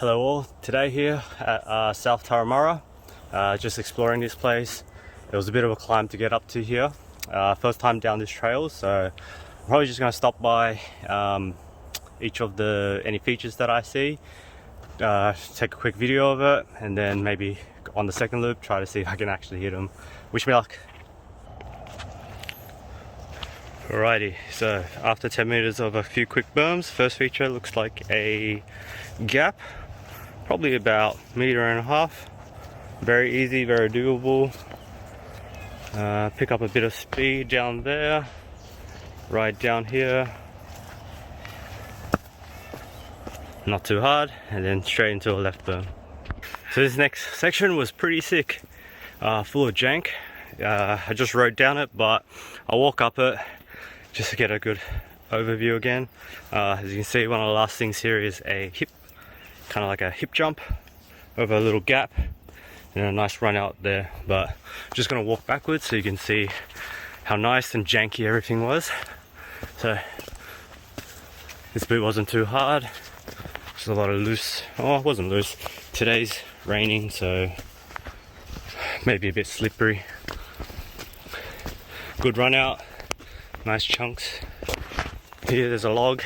Hello all, today here at South Turramurra, just exploring this place. It was a bit of a climb to get up to here, first time down this trail, so I'm probably just going to stop by each of any features that I see, take a quick video of it, and then maybe on the second loop try to see if I can actually hit them. Wish me luck. Alrighty, so after 10 meters of a few quick berms, first feature looks like a gap, probably about a meter and a half. Very easy, very doable. Pick up a bit of speed down there, right down here, not too hard, and then straight into a left berm. So this next section was pretty sick, full of jank. I just rode down it, but I'll walk up it just to get a good overview again. As you can see, one of the last things here is a hip, kind of like a hip jump over a little gap and a nice run out there. But I'm just going to walk backwards so you can see how nice and janky everything was. So this bit wasn't too hard, just a lot of loose, oh it wasn't loose, today's raining so maybe a bit slippery. Good run out, nice chunks. Here there's a log,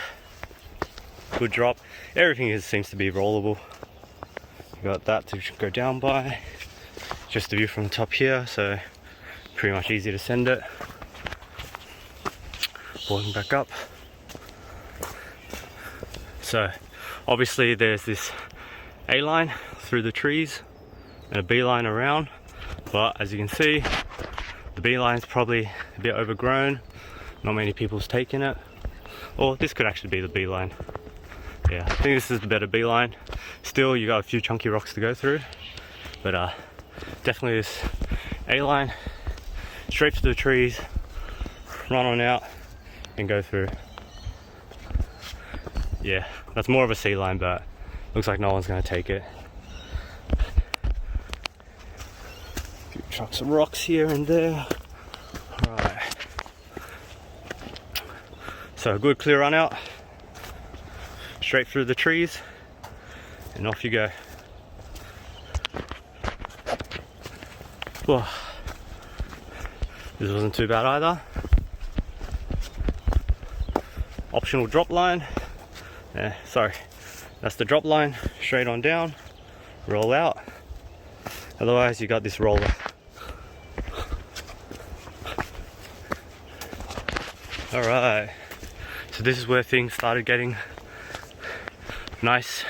good drop. Everything seems to be rollable. You got that to go down by, just a view from the top here, so pretty much easy to send it. Walking back up. So obviously there's this A line through the trees and a B line around, but as you can see the B line's probably a bit overgrown, not many people's taken it. Or this could actually be the B line. Yeah, I think this is the better B line. Still, you got a few chunky rocks to go through, but definitely this A line, straight to the trees, run on out and go through. Yeah, that's more of a C line, but looks like no one's going to take it. A few chunks of rocks here and there. Alright. So a good clear run out, straight through the trees, and off you go. Whoa. This wasn't too bad either. Optional drop line. Sorry, that's the drop line, straight on down, roll out. Otherwise you got this roller. Alright. So this is where things started getting nice.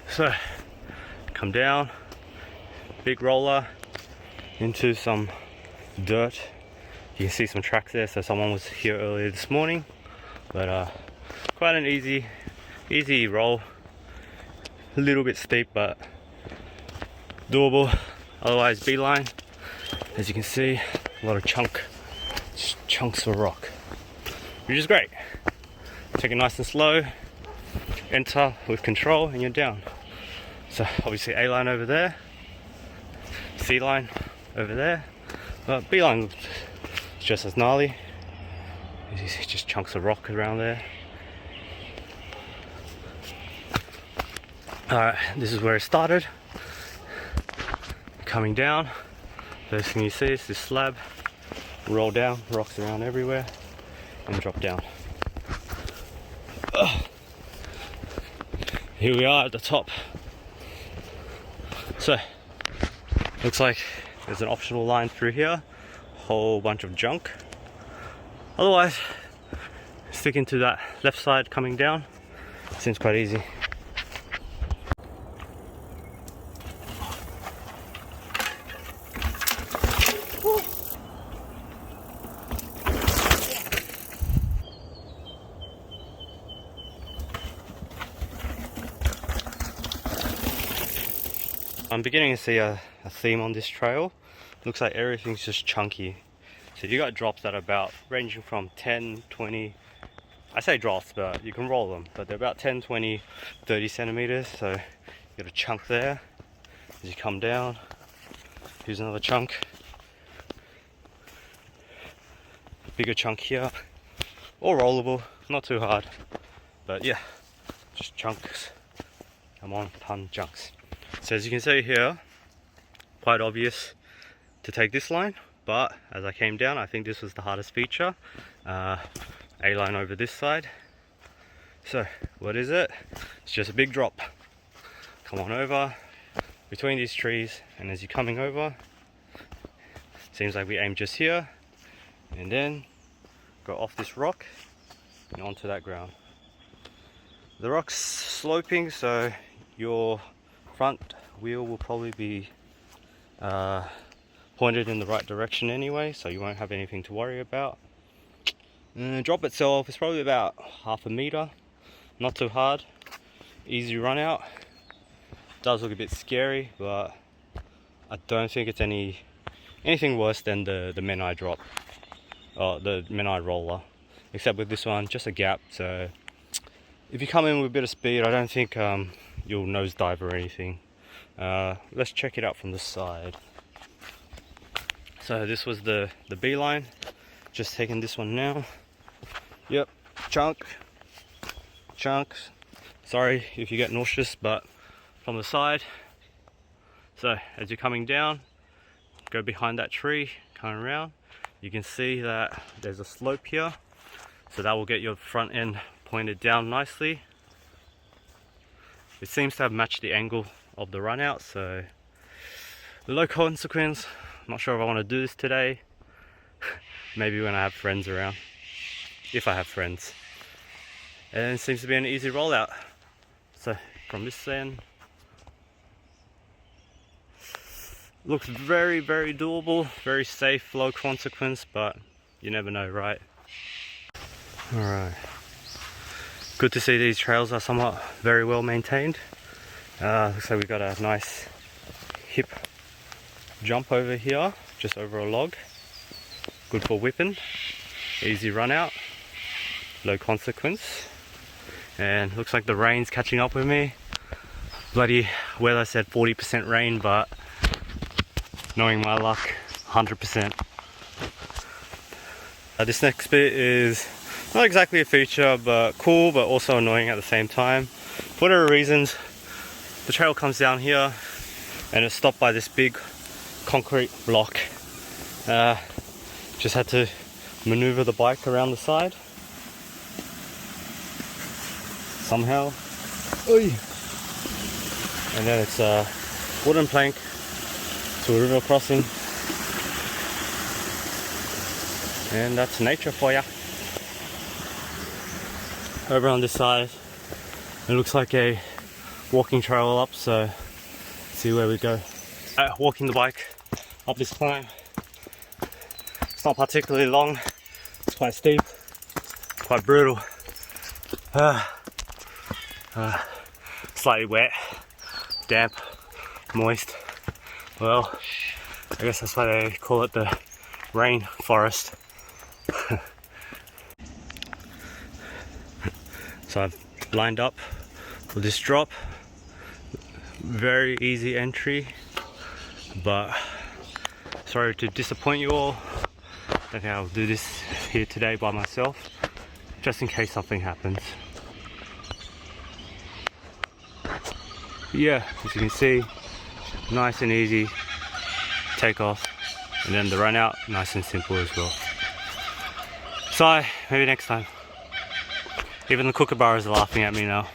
So come down, big roller into some dirt. You can see some tracks there, so someone was here earlier this morning. But quite an easy roll. A little bit steep, but doable. Otherwise B line, as you can see, a lot of chunks of rock, which is great. Take it nice and slow, enter with control, and you're down. So obviously A line over there, C line over there, but B line is just as gnarly. You see just chunks of rock around there. Alright, this is where it started. Coming down, first thing you see is this slab. Roll down, rocks around everywhere, and drop down. Here we are at the top. So, looks like there's an optional line through here, whole bunch of junk. Otherwise, sticking to that left side coming down seems quite easy. I'm beginning to see a theme on this trail. Looks like everything's just chunky. So you got drops that are about ranging from 10, 20, I say drops, but you can roll them, but they're about 10, 20, 30 centimeters. So you got a chunk there. As you come down, here's another chunk. Bigger chunk here. All rollable, not too hard. But yeah, just chunks. Come on, ton chunks. So as you can see here, quite obvious to take this line, but as I came down, I think this was the hardest feature. A line over this side. So what is it? It's just a big drop. Come on over between these trees, and as you're coming over, seems like we aim just here, and then go off this rock and onto that ground. The rock's sloping, so your front wheel will probably be pointed in the right direction anyway, so you won't have anything to worry about. And the drop itself is probably about 1/2 meter, not too hard, easy run out. Does look a bit scary, but I don't think it's anything worse than the Menai drop, or the Menai roller, except with this one, just a gap. So if you come in with a bit of speed, I don't think you'll nosedive or anything. Let's check it out from the side. So this was the B line, just taking this one now. Yep, chunks. Sorry if you get nauseous, but from the side. So as you're coming down, go behind that tree, coming around, you can see that there's a slope here, so that will get your front end pointed down nicely. It seems to have matched the angle of the run out, so low consequence. I'm not sure if I want to do this today. Maybe when I have friends around, if I have friends. And it seems to be an easy rollout. So from this end, looks very, very doable, very safe, low consequence, but you never know, right? Alright. Good to see these trails are somewhat very well maintained. Looks like we got a nice hip jump over here, just over a log. Good for whipping, easy run out, low consequence. And looks like the rain's catching up with me. Bloody weather said 40% rain, but knowing my luck, 100%. This next bit is not exactly a feature, but cool, but also annoying at the same time. For whatever reasons, the trail comes down here and it's stopped by this big concrete block. Just had to maneuver the bike around the side somehow. Oy. And then it's a wooden plank to a river crossing, and that's nature for ya. Over on this side, it looks like a walking trail up, so let's see where we go. Walking the bike up this climb. It's not particularly long, it's quite steep, quite brutal. Slightly wet, damp, moist. Well, I guess that's why they call it the rain forest. So I've lined up for this drop. Very easy entry, but sorry to disappoint you all. I think I'll do this here today by myself, just in case something happens. Yeah, as you can see, nice and easy take off, and then the run out, nice and simple as well. So maybe next time. Even the kookaburras are laughing at me now.